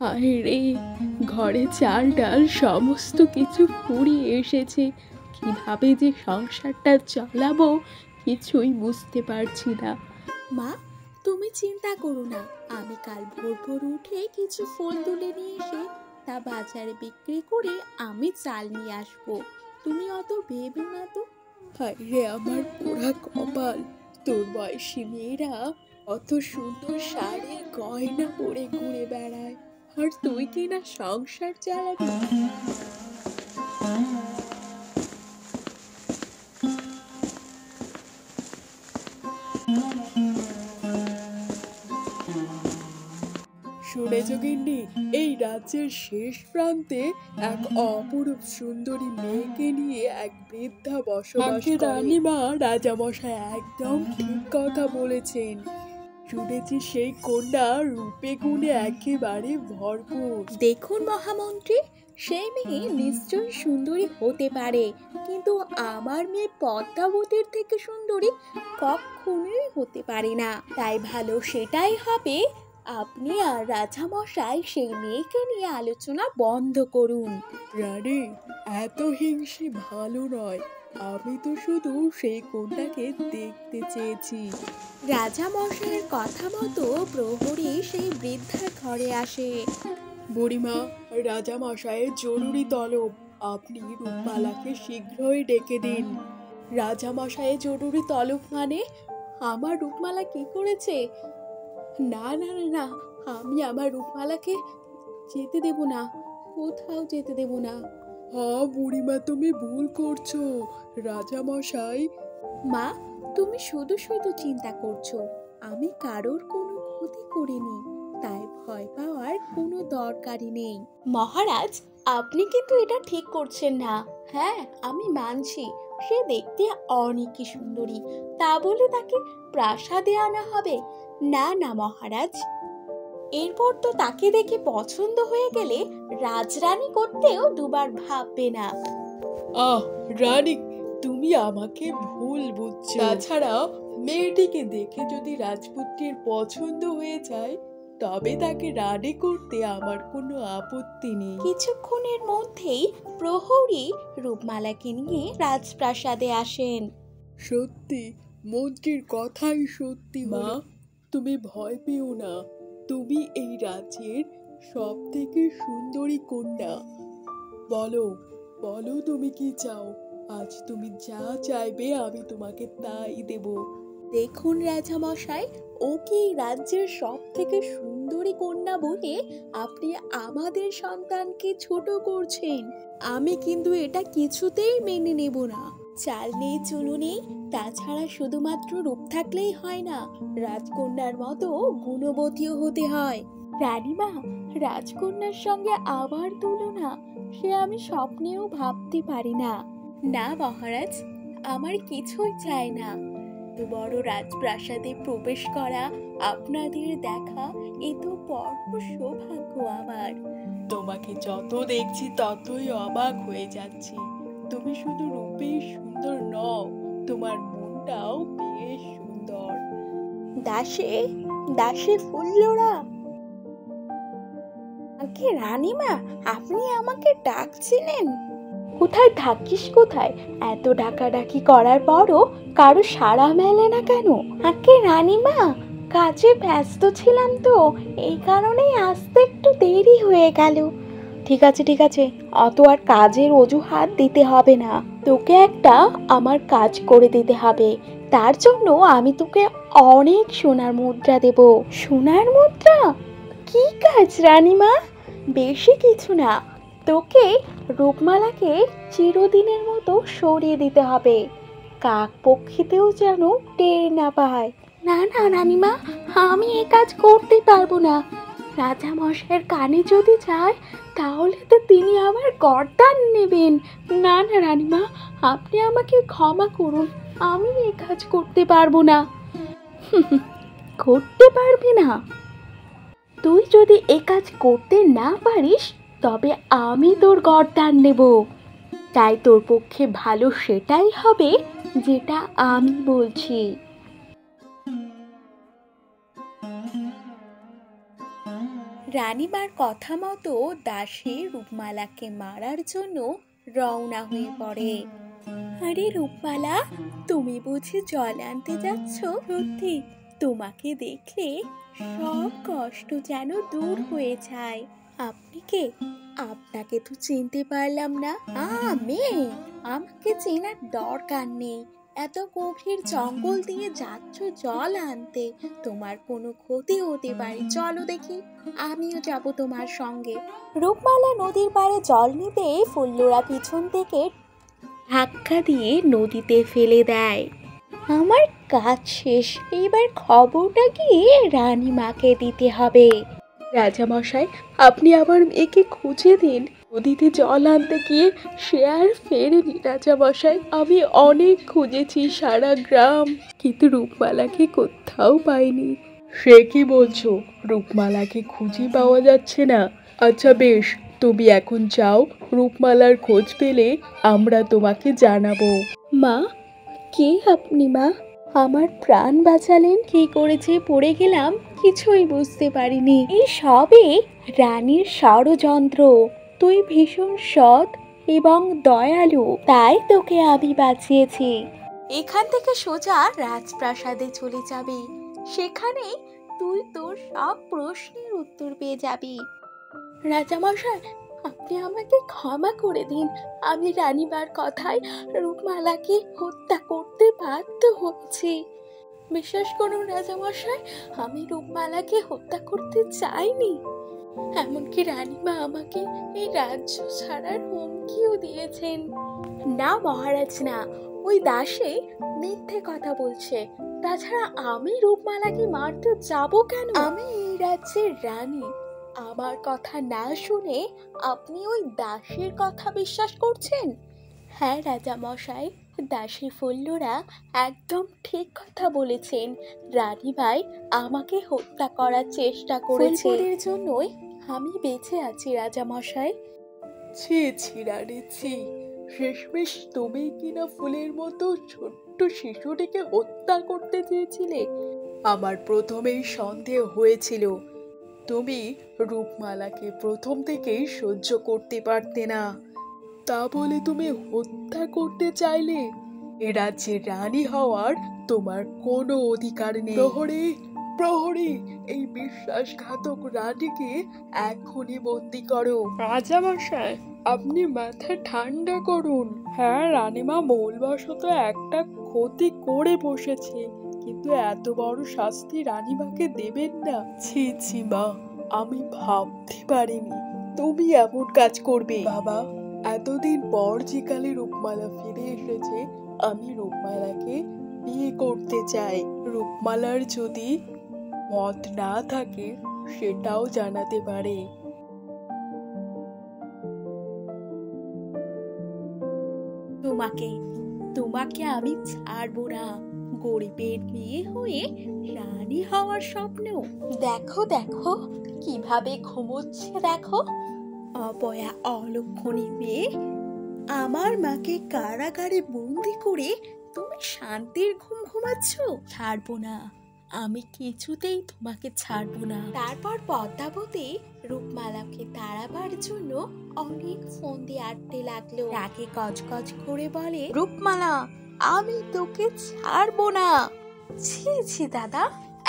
হায় রে, ঘরে চাল ডাল সমস্ত কিছু ফুরিয়ে এসেছে। কিভাবে যে সংসারটা চালাবো কিছুই বুঝতে পারছি না। মা, তুমি চিন্তা করো না। আমি কাল ভোর ভোর উঠে কিছু ফল তুলে নিয়ে এসে তা বাজারে বিক্রি করে আমি চাল নিয়ে আসবো। তুমি অত ভেবো না তো। হায় রে আমার পোড়া কপাল, তোর বয়সী মেয়েরা অত সুন্দর শাড়ি গয়না পরে ঘুরে বেড়ায়, আর তুই কি না সংসার চালাবি? শুনেছ গিন্নি, এই রাজ্যের শেষ প্রান্তে এক অপরূপ সুন্দরী মেয়েকে নিয়ে এক বৃদ্ধা বসবাস করে। রানীমা, রাজামশাই একদম ঠিক কথা বলেছেন। শুনেছি সেই কন্যা রূপে গুণে একেবারে ভরপুর। দেখুন মহামন্ত্রী, সেই মেয়ে নিশ্চয়ই সুন্দরী হতে পারে, কিন্তু আমার মেয়ে পদ্মাবতীর থেকে সুন্দরী কখনোই হতে পারে না। তাই ভালো সেটাই হবে আপনি আর রাজামশাই সেই মেয়েকে নিয়ে আলোচনা বন্ধ করুন। রানী, এত হিংসে ভালো নয়। আমি তো শুধু সেই কন্যাকে দেখতে চেয়েছি। রাজামশাইয়ের কথা মতো প্রহরী সেই বৃদ্ধার ঘরে আসে। বুড়িমা, রাজামশাইয়ের জরুরি তলব। আপনি রূপমালাকে শীঘ্রই ডেকে দিন। রাজামশাইয়ের জরুরি তলব মানে? আমার রূপমালা কি করেছে? না না না না, আমি আমার রূপমালাকে যেতে দেব না, কোথাও যেতে দেব না। হ্যাঁ বুড়িমা, তুমি ভুল করছো। রাজামশাই। মা, তুমি শুধু শুধু চিন্তা করছো। আমি কারোর কোনো ক্ষতি করিনি, তাই ভয় পাওয়ার কোনো দরকারই নেই। মহারাজ, আপনি কিন্তু এটা ঠিক করছেন না। হ্যাঁ, আমি মানছি সে দেখতে অনেকই সুন্দরী, তা বলে তাকে প্রাসাদে আনা হবে? না না মহারাজ, এরপর তো তাকে দেখে পছন্দ হয়ে গেলে রাজরানী করতেও দুবার ভাববে না। আহ রানী, তুমি আমাকে ভুল বুঝছো। তাছাড়া মেয়েটিকে দেখে যদি রাজপুত্রের পছন্দ হয়ে যায় তবে তাকে রানী করতে আমার কোনো আপত্তি নেই। কিছুক্ষণের মধ্যেই প্রহরী রূপমালাকে নিয়ে রাজপ্রাসাদে আসেন। সত্যি, মন্ত্রীর কথাই সত্যি। মা, তুমি ভয় পেও না। তুমি এই রাজ্যের সব থেকে সুন্দরী কন্যা। বলো বলো, তুমি কি চাও? আজ তুমি যা চাইবে আমি তোমাকে তাই দেব। দেখুন রাজামশাই, ও কি রাজ্যের সব থেকে সুন্দরী কন্যা বলে আপনি আমাদের সন্তানকে ছোট করছেন? আমি কিন্তু এটা কিছুতেই মেনে নেব না। চাল নেই চুলো নেই, তাছাড়া শুধুমাত্র রূপ থাকলেই হয় না, রাজকন্যার মতো গুণবতীও হতে হয়। রানীমা, রাজকন্যার সঙ্গে আবার তুলনা, সে আমি স্বপ্নেও ভাবতে পারি না। না মহারাজ, আমার কিছুই চাই না। এত বড় রাজপ্রাসাদে প্রবেশ করা, আপনাদের দেখা, এ তো পরম সৌভাগ্য আমার। তোমাকে যত দেখছি ততই অবাক হয়ে যাচ্ছি। তুমি শুধু রূপেই সুন্দর নও, তোমার মনটাও বেশ সুন্দর। দাসে দাসে ফুল্লরা। আগে রানীমা, আপনি আমাকে ডাকছিলেন? কোথায় থাকিস কোথায়? এত ডাকাডাকি করার পরও কারো সাড়া মেলে না কেন? আগে রানীমা, কাজে ব্যস্ত ছিলাম তো, এই কারণেই আসতে একটু দেরি হয়ে গেল। ঠিক আছে ঠিক আছে, অত আর কাজের অজুহাত দিতে হবে না। তোকে একটা আমার কাজ করে দিতে হবে, তার জন্য আমি তোকে অনেক সোনার মুদ্রা দেব। সোনার মুদ্রা? কি কাজ রানীমা? বেশি কিছু না, তোকে রূপমালাকে চিরদিনের মতো সরিয়ে দিতে হবে, কাক পক্ষীতেও যেন টের না পায়। না না রানীমা, আমি এই কাজ করতে পারবো না। রাজামশাইয়ের কানে যদি যায় তাহলে তো তিনি আমার গর্দান নেবেন। না না রানীমা, আপনি আমাকে ক্ষমা করুন, আমি এই কাজ করতে পারবো না। করতে পারবি না? তুই যদি এ কাজ করতে না পারিস তবে আমি তোর গর্দান নেব। তাই তোর পক্ষে ভালো সেটাই হবে যেটা আমি বলছি। রানীমার কথা মতো দাসী রূপমালাকে মারার জন্য রওনা হয়ে পড়ে। আরে রূপমালা, তুমি বুঝি জল আনতে যাচ্ছ? সত্যি তোমাকে দেখলে সব কষ্ট যেন দূর হয়ে যায়। আপনি কে? আপনাকে তো চিনতে পারলাম না। আমি? আমাকে চেনার দরকার নেই। এত গভীর জঙ্গল দিয়ে যাচ্ছ জল আনতে, তোমার কোনো ক্ষতি হতে পারে। চলো দেখি, আমিও যাব তোমার সঙ্গে। রূপমালা নদীর পাড়ে জল নিতে ফুল্লরা পিছন থেকে ধাক্কা দিয়ে নদীতে ফেলে দেয়। আমার কাজ শেষ, এবার খবরটা গিয়ে রানীমাকে দিতে হবে। রাজামশাই, আপনি আমার মেয়েকে খুঁজে দিন। নদীতে জল আনতে গিয়ে সে আর ফেরেনি রাজামশাই। আমি অনেক খুঁজেছি সারা গ্রাম, কিন্তু রূপমালাকে কোথাও পাইনি। সে কি বলছো? রূপমালাকে খুঁজে পাওয়া যাচ্ছে না? আচ্ছা বেশ, তুমি এখন যাও, রূপমালার খোঁজ পেলে আমরা তোমাকে জানাবো। মা, কে আপনি মা? আমার প্রাণ বাঁচালেন। কি করেছে পড়ে গেলাম, কিছুই বুঝতে পারিনি। এই সবে রানীর ষড়যন্ত্র। তুই ভীষণ সৎ এবং দয়ালু, তাই তোকে আমি বাঁচিয়েছি। এখান থেকে সোজা রাজপ্রাসাদে চলে যাবি। সেখানে তুই তোর সব প্রশ্নের উত্তর পেয়ে যাবি। রাজামশাই, আপনি আমাকে ক্ষমা করে দিন। আমি রানীমার কথায় রূপমালাকে হত্যা করতে বাধ্য হয়েছি। বিশ্বাস করুন রাজামশাই, আমি রূপমালাকে হত্যা করতে চাইনি। এমনকি রানীমা আমাকে এই রাজ্য ছাড়ার হুমকিও দিয়েছেন। না মহারাজ না, ওই দাসী মিথ্যে কথা বলছে। তাছাড়া আমি রূপমালাকে মারতে যাব কেন? আমি এই রাজ্যের রানী। আমার কথা না শুনে আপনি ওই দাসীর কথা বিশ্বাস করছেন? হ্যাঁ রাজা মশাই, দাসী ফুল্লরা একদম ঠিক কথা বলেছেন। রানীবাই আমাকে হত্যা করার চেষ্টা করেছে। ফুলপুরের জন্যই আমি বেঁচে আছি রাজা মশাই। ছি ছি রানী ছি, শেষমেশ তুমি কিনা ফুলের মতো ছোট্ট শিশুটিকে হত্যা করতে চেয়েছিলে। আমার প্রথমেই সন্দেহ হয়েছিল তুমি রূপমালাকে প্রথম থেকেই সহ্য করতে পারতে না, তা বলে তুমি হত্যা করতে চাইলে? এ রাজ্যের রানী হওয়ার তোমার কোনো অধিকার নেই। প্রহরী, প্রহরী, এই বিশ্বাসঘাতক রানীকে এখনই বন্দি করো। রাজামশাই, আপনি মাথা ঠান্ডা করুন। হ্যাঁ, রানীমা ভুলবশত একটা ক্ষতি করে বসেছে, কিন্তু এত বড় শাস্তি রানীমাকে দেবেন না। ছি ছি মা, আমি ভাবতে পারিনি তুমি এমন কাজ করবে। বাবা, এতদিন পর যে কালে রূপমালা ফিরে এসেছে, আমি রূপমালাকে বিয়ে করতে চাই। রূপমালার যদি মত না থাকে সেটাও জানাতে পারে। তোমাকে তোমাকে আমি ছাড়বো না। গরিবের মেয়ে হয়ে রানী হওয়ার স্বপ্ন। দেখো দেখো কিভাবে ঘুমোচ্ছে দেখো। অপয়া অলক্ষণী মেয়ে, আমার মাকে কারাগারে বন্দি করে তুমি শান্তির ঘুম ঘুমাচ্ছ? ছাড়বো না, আমি কিছুতেই তোমাকে ছাড়বো না। তারপর পদ্মাবতী রূপমালাকে তাড়াবার জন্য অনেক ফন্দি আটতে লাগলো। রাগে গজগজ করে বলে, রূপমালা, আমি তোকে ছাড়বো না। ছি ছি দাদা,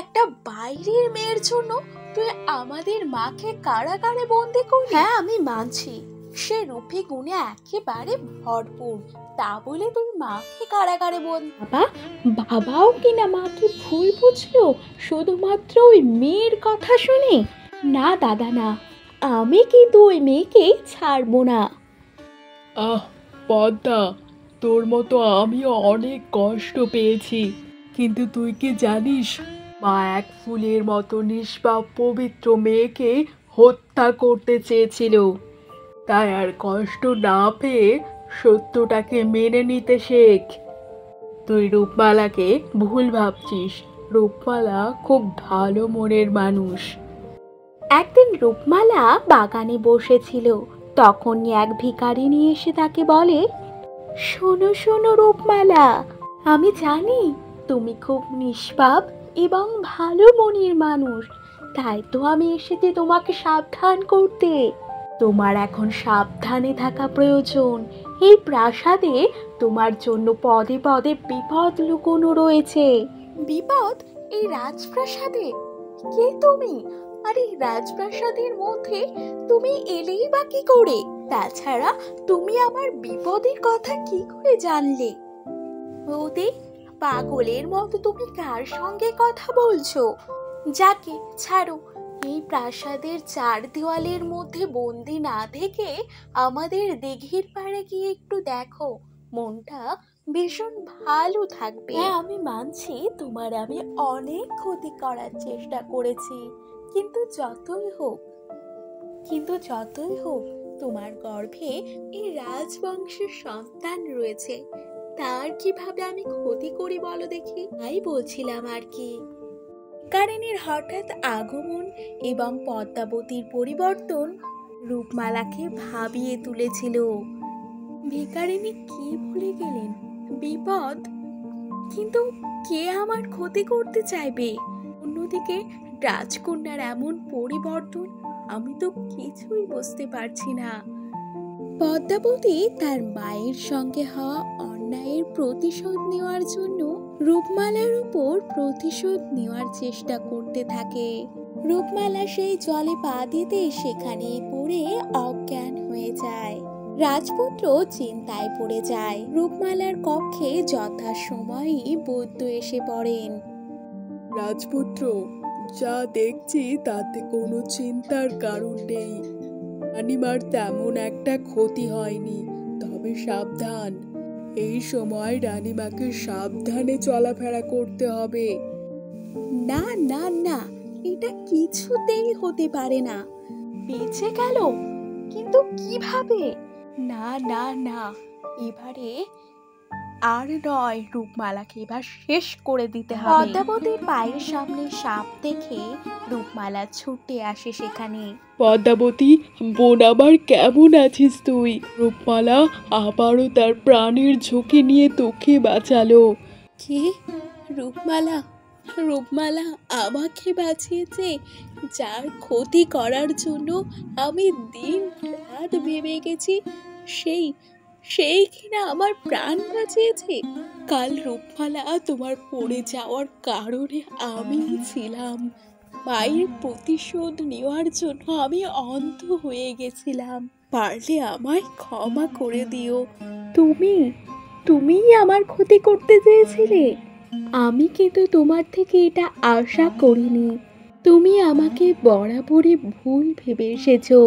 একটা বাইরের মেয়ের জন্য তুই আমাদের মাকে কারাগারে বন্দি করলি? হ্যাঁ, আমি মানছি সে রূপে গুণে একেবারে ভরপুর, তা বলে তুই মাকে কারাগারে বন্দি? বাবাও কিনা মাকে ভুল বুঝলো শুধুমাত্র ওই মেয়ের কথা শুনে। না দাদা না, আমি কিন্তু ওই মেয়েকে ছাড়বো না। আহ পদ্মা, তোর মতো আমিও অনেক কষ্ট পেয়েছি, কিন্তু তুই কি জানিস, মা এক ফুলের মতো নিষ্পাপ পবিত্র মেয়েকে হত্যা করতে চেয়েছিল। তাই আর কষ্ট না পেয়ে সত্যটাকে মেনে নিতে শেখ। তুই রূপমালাকে ভুল ভাবছিস, রূপমালা খুব ভালো মনের মানুষ। একদিন রূপমালা বাগানে বসেছিল, তখনই এক ভিখারিনী এসে তাকে বলে, শোনো শোনো রূপমালা, আমি জানি তুমি খুব নিষ্পাপ এবং ভালো মনের মানুষ, তাই তো আমি এসেছি তোমাকে সাবধান করতে। তোমার এখন সাবধানে থাকা প্রয়োজন। এই প্রাসাদে তোমার জন্য পদে পদে বিপদ লুকোনো রয়েছে। বিপদ? এই রাজপ্রাসাদে? কে তুমি? আর এই রাজপ্রাসাদের মধ্যে তুমি এলেই বা কি করে? তাছাড়া তুমি আমার বিপদের কথা কি করে জানলে? বৌদি, পাগলের মতো তুমি কার সঙ্গে কথা বলছো? যাকে ছাড়ো, এই প্রাসাদের চার দেওয়ালের মধ্যে বন্দি না থেকে আমাদের দিঘির পাড়ে গিয়ে একটু দেখো, মনটা ভীষণ ভালো থাকবে। হ্যাঁ, আমি মানছি তোমার আমি অনেক ক্ষতি করার চেষ্টা করেছি, কিন্তু যতই হোক তোমার গর্ভে এই রাজবংশের সন্তান রয়েছে, তার কিভাবে আমি ক্ষতি করি বলো দেখি? তাই বলছিলাম আর কি। কারিনীর হঠাৎ আগমন এবং পদ্মাবতীর পরিবর্তন রূপমালাকে ভাবিয়ে তুলেছিল। ভিখারিনী কি ভুলে গেলেন? বিপদ? কিন্তু কে আমার ক্ষতি করতে চাইবে? অন্যদিকে রাজকন্যার এমন পরিবর্তন আমি তো কিছুই বুঝতে পারছি না। পদ্মাবতী তার মায়ের সঙ্গে হওয়া অন্যায়ের প্রতিশোধ নেওয়ার জন্য রূপমালার উপর প্রতিশোধ নেওয়ার চেষ্টা করতে থাকে। রূপমালা সেই জলে পা দিতে সেখানেই পড়ে অজ্ঞান হয়ে যায়। রাজপুত্র চিন্তায় পড়ে যায়। রূপমালার কক্ষে যথাসময়েই বৈদ্য এসে পড়েন। রাজপুত্র, যা দেখছি তাতে কোনো চিন্তার কারণ নেই। রানীমার তেমন একটা ক্ষতি হয়নি, তবে সাবধান। এই সময় রানীমাকে সাবধানে চলাফেরা করতে হবে। না না না, এটা কিছুতেই হতে পারে না। বেঁচে গেল? কিন্তু কিভাবে? না না না, এবারে আর নয়, রূপমালাকে এবার শেষ করে দিতে হবে। পদ্মাবতীর পায়ের সামনে সাপ দেখে রূপমালা ছুটে আসে সেখানে। পদ্মাবতী, বোন আমার, কেমন আছিস তুই? রূপমালা আবারও তার প্রাণের ঝুঁকি নিয়ে তোকে বাঁচালো। কে? রূপমালা? রূপমালা আমাকে বাঁচিয়েছে, যার ক্ষতি করার জন্য আমি দিন রাত ভেবে গেছি, সেই কিনা আমার প্রাণ বাঁচিয়েছে। কাল রূপমালা তোমার পড়ে যাওয়ার কারণে আমি ছিলাম। মায়ের প্রতিশোধ নেওয়ার জন্য আমি অন্ধ হয়ে গেছিলাম। পারলে আমায় ক্ষমা করে দিও। তুমিই আমার ক্ষতি করতে চেয়েছিলে। আমি কিন্তু তোমার থেকে এটা আশা করিনি। তুমি আমাকে বরাবরই ভুল ভেবে এসেছো।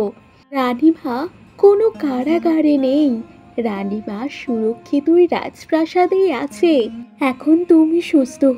রানীমা কোনো কারাগারে নেই, রানীমা সুরক্ষিত রাজপ্রাসাদেই আছে। এখন তুমি সুস্থ হয়ে